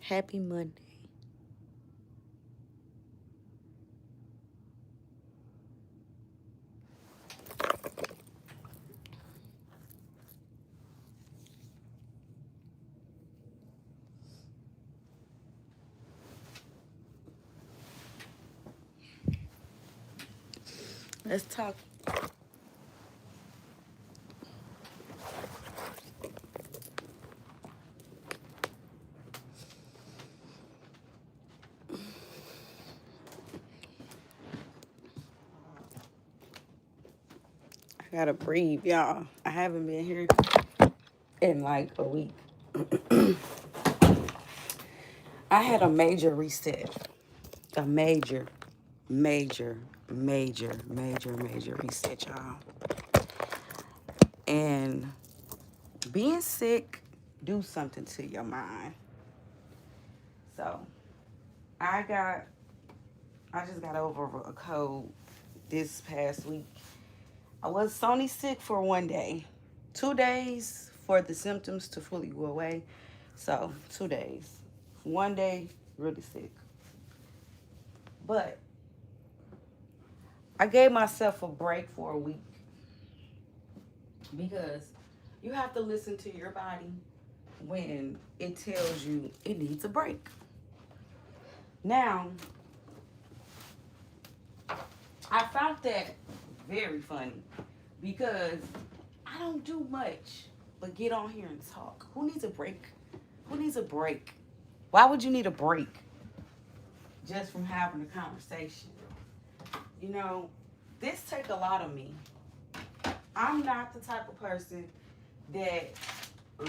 Happy Monday. Let's talk. I gotta breathe, y'all. I haven't been here in like a week. I had a major reset. A major reset, y'all. And being sick do something to your mind. So I got I just got over a cold this past week. I was only sick for one day. 2 days for the symptoms to fully go away. So 2 days. One day really sick. But I gave myself a break for a week because you have to listen to your body when it tells you it needs a break. Now, I found that very funny because I don't do much but get on here and talk. Who needs a break? Who needs a break? Why would you need a break just from having a conversation? You know, this take a lot of me. I'm not the type of person that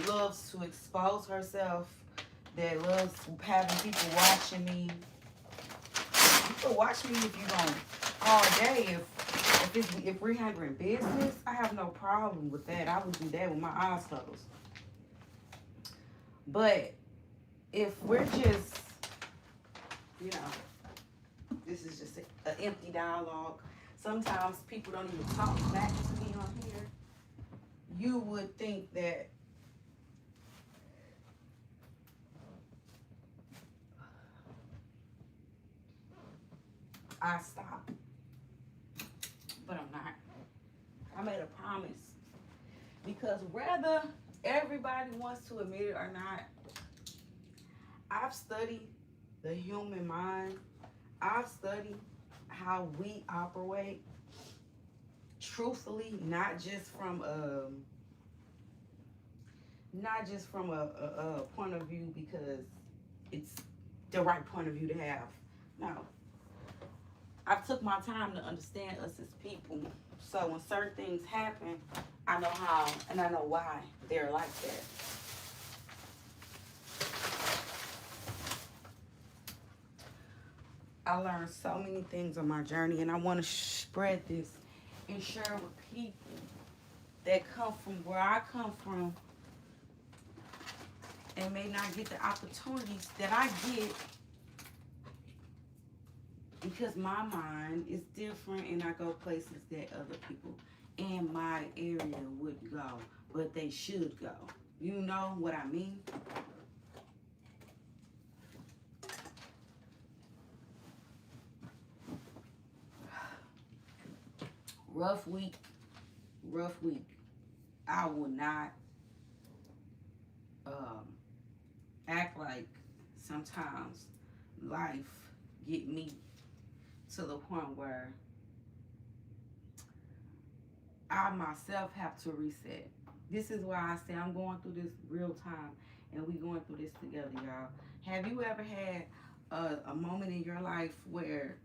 loves to expose herself, that loves having people watching me. You can watch me if you want all day. If we're handling business, I have no problem with that. I would do that with my eyes closed. But if we're just, you know, this is just an empty dialogue. Sometimes people don't even talk back to me on here. You would think that I stop, but I'm not. I made a promise because whether everybody wants to admit it or not, I've studied the human mind. I've studied how we operate truthfully, not just from a point of view because it's the right point of view to have. No, I've took my time to understand us as people. So when certain things happen, I know how and I know why they're like that. I learned so many things on my journey, and I want to spread this and share with people that come from where I come from and may not get the opportunities that I get because my mind is different and I go places that other people in my area would go, but they should go. You know what I mean? Rough week, rough week. I will not um, act like sometimes life get me to the point where I myself have to reset. This is why I say I'm going through this real time and we going through this together, y'all. Have you ever had a moment in your life where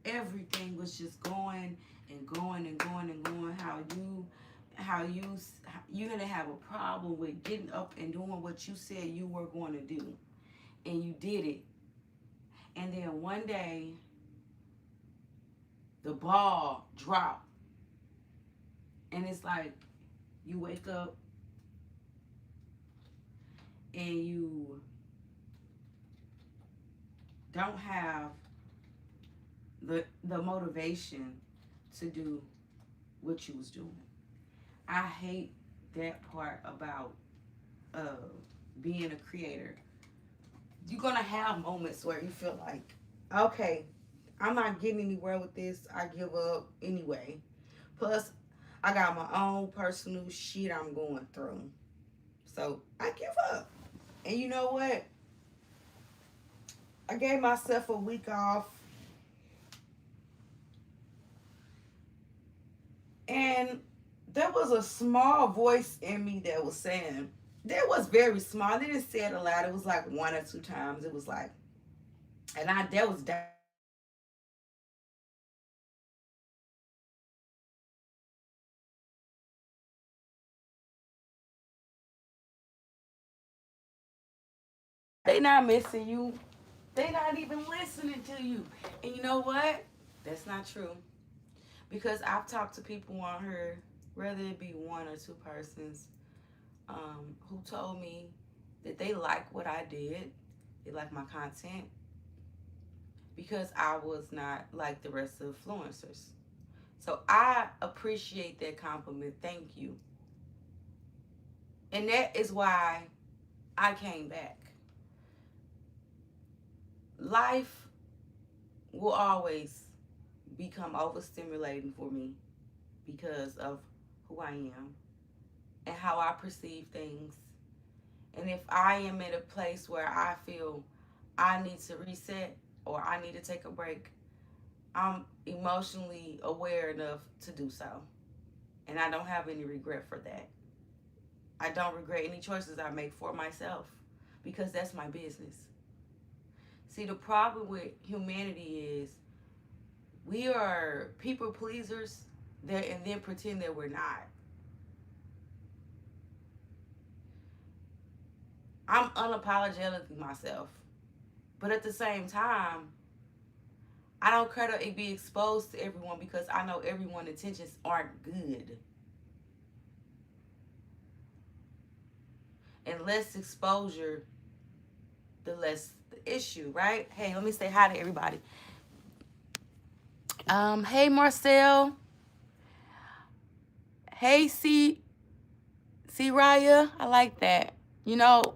everything was just going and going and going and going? How you didn't have a problem with getting up and doing what you said you were going to do, and you did it, and then one day the ball dropped, and it's like you wake up and you don't have the motivation to do what you was doing. I hate that part about uh, being a creator. You're gonna have moments where you feel like, okay, I'm not getting anywhere with this. I give up anyway. Plus, I got my own personal shit I'm going through. So I give up. And you know what? I gave myself a week off. And there was a small voice in me that was saying, that was very small. They didn't say it aloud. It was like one or two times. It was like, and I, that was doubting myself. It was like, they not missing you. They not even listening to you. And you know what? That's not true. Because I've talked to people on here, whether it be one or two persons, who told me that they like what I did. They like my content because I was not like the rest of the influencers. So I appreciate that compliment. Thank you. And that is why I came back. Life will always become overstimulating for me because of who I am and how I perceive things. And if I am at a place where I feel I need to reset or I need to take a break, I'm emotionally aware enough to do so. And I don't have any regret for that. I don't regret any choices I make for myself because that's my business. See, the problem with humanity is we are people pleasers that and then pretend that we're not. I'm unapologetically myself. But at the same time, I don't care to be exposed to everyone because I know everyone's intentions aren't good. And less exposure, the less the issue, right? Hey, let me say hi to everybody. Hey Marcel. Hey C Raya. I like that. You know,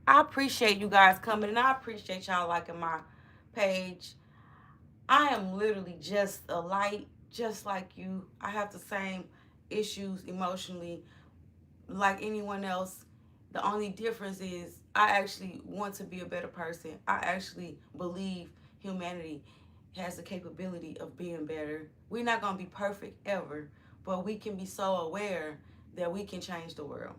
I appreciate you guys coming and I appreciate y'all liking my page. I am literally just a light, just like you. I have the same issues emotionally like anyone else. The only difference is I actually want to be a better person. I actually believe humanity has the capability of being better. We're not going to be perfect ever, but we can be so aware that we can change the world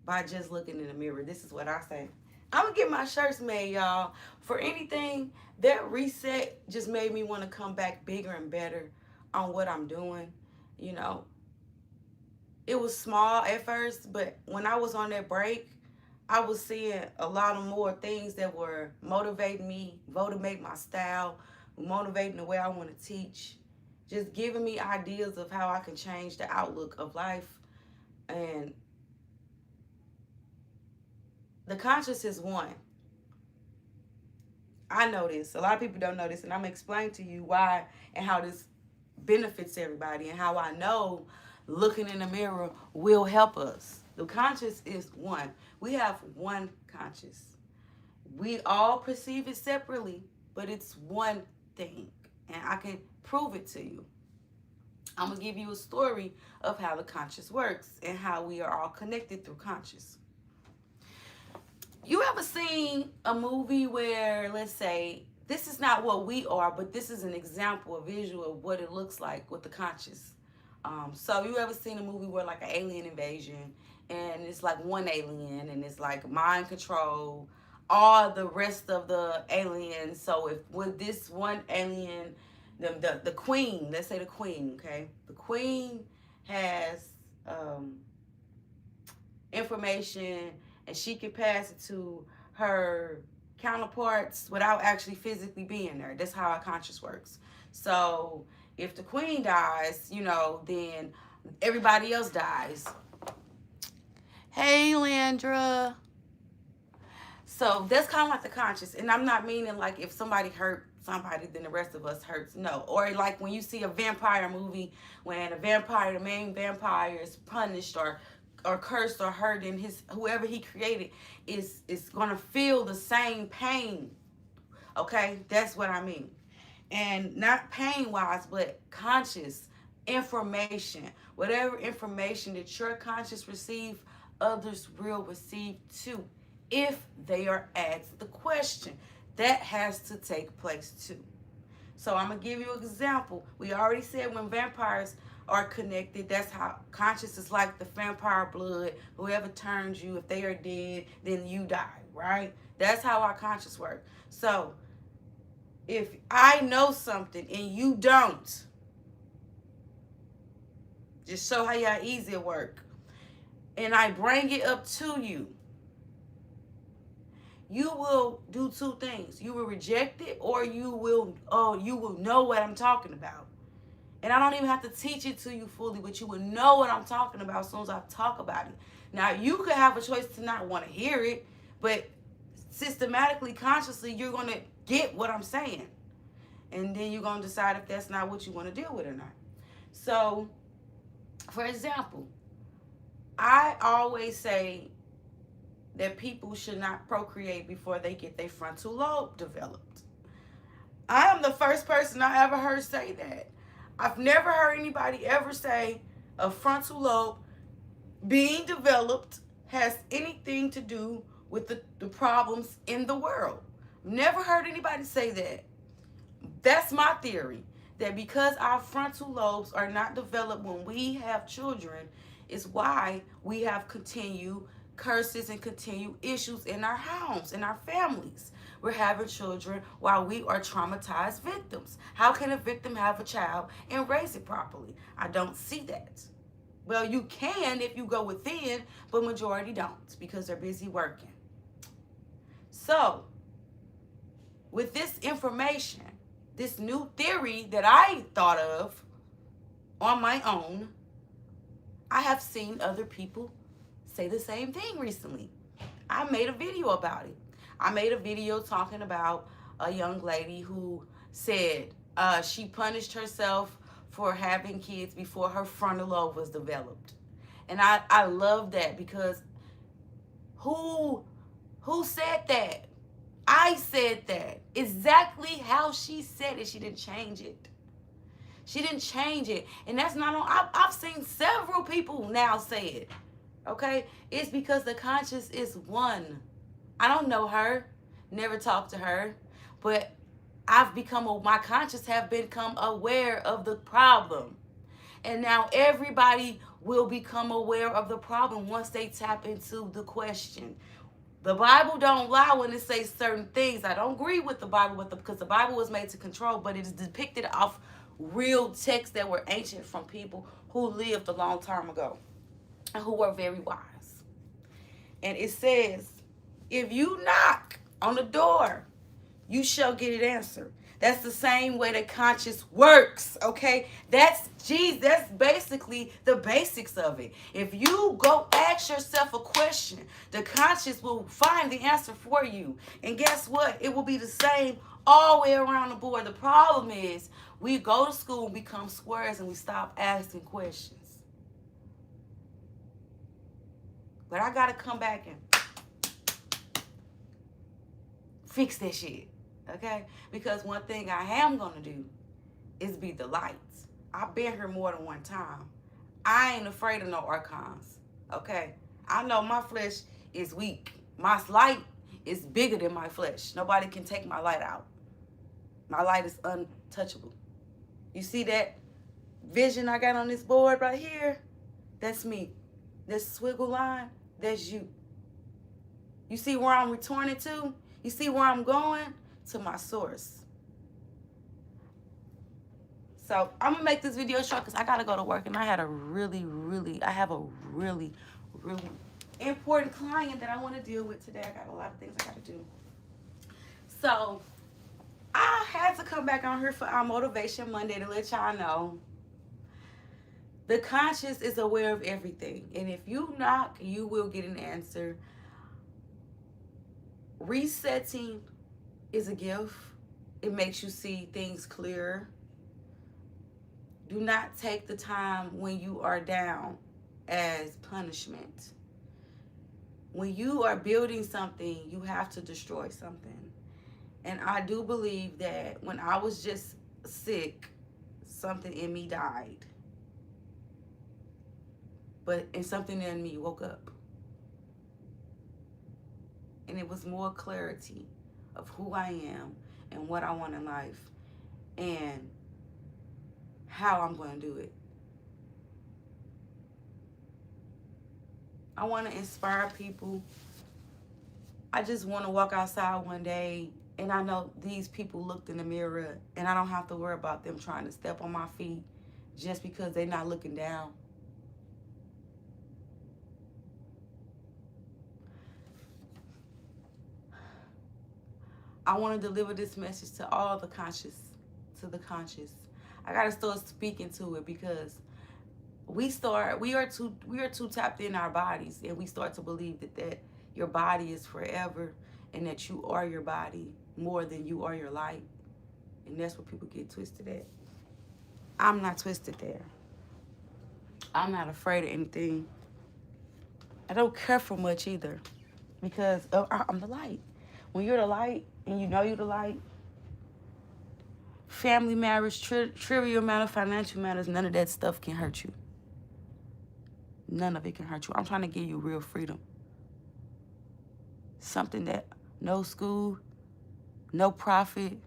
by just looking in the mirror. This is what I say. I'm going to get my shirts made, y'all. For anything, that reset just made me want to come back bigger and better on what I'm doing. You know, it was small at first, but when I was on that break, I was seeing a lot of more things that were motivating me, motivating my style, motivating the way I want to teach, just giving me ideas of how I can change the outlook of life. And the conscious is one. I know this. A lot of people don't know this, and I'm going to explain to you why and how this benefits everybody and how I know looking in the mirror will help us. The conscious is one. We have one conscious. We all perceive it separately, but it's one thing. And I can prove it to you. I'm going to give you a story of how the conscious works and how we are all connected through conscious. You ever seen a movie where, let's say, this is not what we are, but this is an example, a visual of what it looks like with the conscious. So you ever seen a movie where like an alien invasion and it's like one alien and it's like mind control, all the rest of the aliens. So if with this one alien, the queen, let's say the queen, okay, the queen has information and she can pass it to her counterparts without actually physically being there. That's how our conscious works. So if the queen dies, you know, then everybody else dies. Hey, Landra. So that's kind of like the conscious. And I'm not meaning like if somebody hurt somebody, then the rest of us hurts. No. Or like when you see a vampire movie, when a vampire, the main vampire is punished or cursed or hurt, and his whoever he created is gonna feel the same pain Okay, that's what I mean. And not pain wise, but conscious information. Whatever information that your conscious receive, others will receive too, if they are asked the question. That has to take place too. So I'm gonna give you an example. We already said when vampires are connected, that's how conscious is like the vampire blood. Whoever turns you, if they are dead, then you die, right? That's how our conscious works. So if I know something and you don't, just show how easy it work, and I bring it up to you, you will do two things. You will reject it, or you will know what I'm talking about. And I don't even have to teach it to you fully, but you will know what I'm talking about as soon as I talk about it. Now, you could have a choice to not want to hear it, but systematically, consciously, you're going to get what I'm saying. And then you're going to decide if that's not what you want to deal with or not. So, for example, I always say that people should not procreate before they get their frontal lobe developed. I am the first person I ever heard say that. I've never heard anybody ever say a frontal lobe being developed has anything to do with the problems in the world. Never heard anybody say that. That's my theory. That because our frontal lobes are not developed when we have children, is why we have continued curses and continued issues in our homes, in our families. We're having children while we are traumatized victims. How can a victim have a child and raise it properly? I don't see that. Well, you can if you go within, but majority don't because they're busy working. So, with this information, this new theory that I thought of on my own, I have seen other people say the same thing recently. I made a video about it. I made a video talking about a young lady who said she punished herself for having kids before her frontal lobe was developed. And I love that because who said that? I said that. Exactly how she said it. She didn't change it. She didn't change it. And that's not on. I've seen several people now say it. Okay? It's because the conscious is one. I don't know her. Never talked to her. But my conscious have become aware of the problem. And now everybody will become aware of the problem once they tap into the question. The Bible don't lie when it says certain things. I don't agree with the Bible because the Bible was made to control, but it is depicted off real texts that were ancient from people who lived a long time ago and who were very wise. And it says, if you knock on the door, you shall get it answered. That's the same way that conscious works, okay? That's basically the basics of it. If you go ask yourself a question, the conscious will find the answer for you. And guess what? It will be the same all the way around the board. The problem is we go to school and become squares and we stop asking questions. But I got to come back and fix that shit. Okay? Because one thing I am going to do is be the light. I've been here more than one time. I ain't afraid of no archons. Okay? I know my flesh is weak. My light is bigger than my flesh. Nobody can take my light out. My light is untouchable. You see that vision I got on this board right here? That's me. This swiggle line, that's you. You see where I'm returning to? You see where I'm going? To my source. So I'm gonna make this video short because I gotta go to work, and I have a really important client that I want to deal with today. I got a lot of things I gotta do. So I had to come back on here for our Motivation Monday to let y'all know the conscious is aware of everything, and if you knock, you will get an answer. Resetting is a gift. It makes you see things clearer. Do not take the time when you are down as punishment. When you are building something, you have to destroy something. And I do believe that when I was just sick, something in me died. And something in me woke up. And it was more clarity of who I am and what I want in life and how I'm going to do it. I want to inspire people. I just want to walk outside one day and I know these people looked in the mirror and I don't have to worry about them trying to step on my feet just because they're not looking down. I want to deliver this message to all the conscious, to the conscious. I got to start speaking to it because we are too tapped in our bodies, and we start to believe that your body is forever and that you are your body more than you are your light. And that's where people get twisted at. I'm not twisted there. I'm not afraid of anything. I don't care for much either because I'm the light. When you're the light and you know you're the light, family matters, trivial matters, financial matters, none of that stuff can hurt you. None of it can hurt you. I'm trying to give you real freedom. Something that no school, no profit,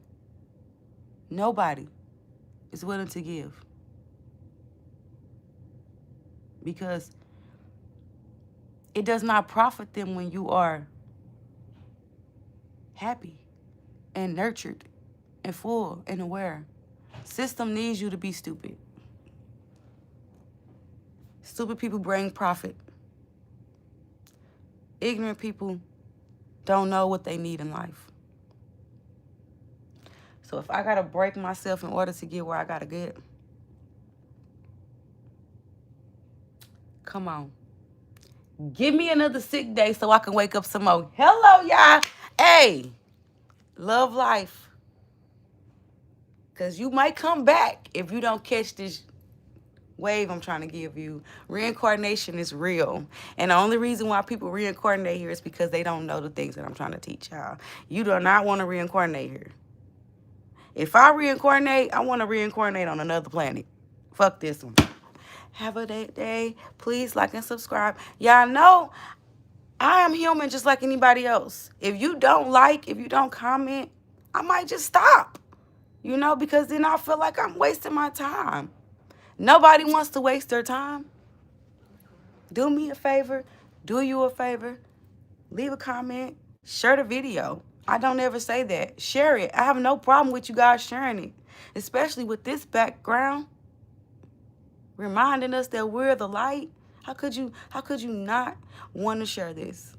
nobody is willing to give. Because it does not profit them when you are happy and nurtured and full and aware. System needs you to be stupid. Stupid people bring profit. Ignorant people don't know what they need in life. So if I gotta break myself in order to get where I gotta get, come on. Give me another sick day so I can wake up some more. Hello, y'all. Hey, love life. Because you might come back if you don't catch this wave I'm trying to give you. Reincarnation is real. And the only reason why people reincarnate here is because they don't know the things that I'm trying to teach y'all. You do not want to reincarnate here. If I reincarnate, I want to reincarnate on another planet. Fuck this one. Have a day. Please like and subscribe. Y'all know I am human just like anybody else. If you don't like, if you don't comment, I might just stop. Because then I feel like I'm wasting my time. Nobody wants to waste their time. Do me a favor. Do you a favor. Leave a comment. Share the video. I don't ever say that. Share it. I have no problem with you guys sharing it. Especially with this background. Reminding us that we're the light. How could you not want to share this?